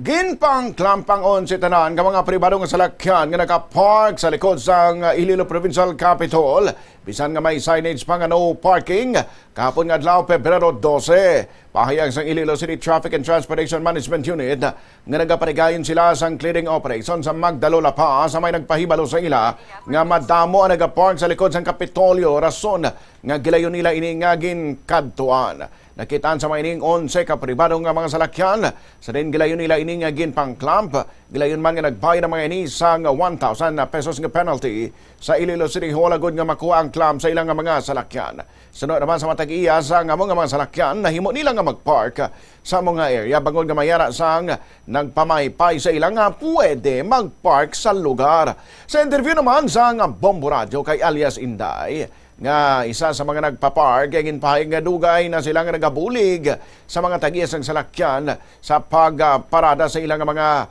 Ginpang klampang on si tanan nga mga pribadong salakyan nga nakapark sa likod sang Iloilo Provincial Capitol. Bisan nga may signage pa nga no parking. Kahapon nga adlaw Pebrero 12, pahayag sang Iloilo City Traffic and Transportation Management Unit nga nagaparigayon sila sang clearing operation sa Magdalola pa sa may nagpahibalo sa ila nga madamo ang nagapark sa likod sang Kapitolyo rason nga gilayon nila iningagin kadtuan. Nakitaan sa maining 11 ka pribado nga mga salakyan. Sa din gilayon nila ining ginpang clamp. Gilayon man nga nagbayad ng mga ini sang 1,000 pesos nga penalty sa Iloilo City Hall agud nga makuha ang clamp sa ilang nga mga salakyan. Sunod naman sa matag-iya sa nga mga salakyan nahimo nila nga magpark sa mga area bangod nga mayara sang nagpamaypay sa ilang nga pwede magpark sa lugar. Sa interview naman sa nga Bombo Radio kay alias Inday nga isa sa mga nagpapark ay ginpahayag nga dugay na sila nga nagabulig sa mga tagiyas ng salakyan sa pagparada sa ilang mga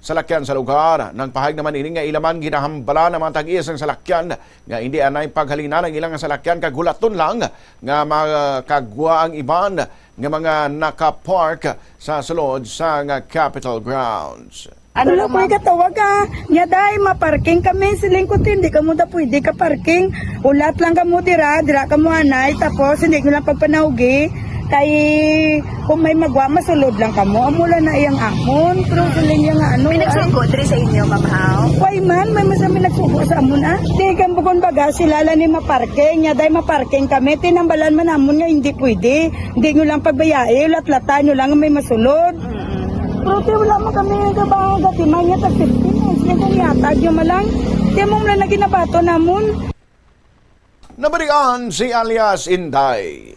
salakyan sa lugar. Nang pahayag naman ini nga ilaman ginahambala ng mga tagiyas ng salakyan nga hindi anay paghalina ng ilang salakyan kagulaton lang nga makagwa ang iban nga mga nakapark sa sulod sa nga Capitol Grounds. Ano lang po ikatawag ka? Nga dahil maparking kami sa lingkod, hindi ka mo da pwede ka parking. Ulat lang ka mo dira ka mo anay, tapos hindi ko lang pagpanaugi. Kay kung may magwa, masulod lang ka mo. Amula na iyang amon, pero suling yung ano. May nagsugod rin sa inyo, Ma'am How? Why man, may masami nagsugo sa amon ah. Di kan bukon baga, sila lang ni maparking. Nga dahil maparking kami, tinambalan man amon nga hindi pwede. Hindi nyo lang pagbayai, ulat-latan nyo lang may masulod. Pero di wala mo kami nagabang gatimay niya tag 15 minutes. Yung kung yatag yung malang, di mo mula na ginabato namon. Nabarian si alias Inday.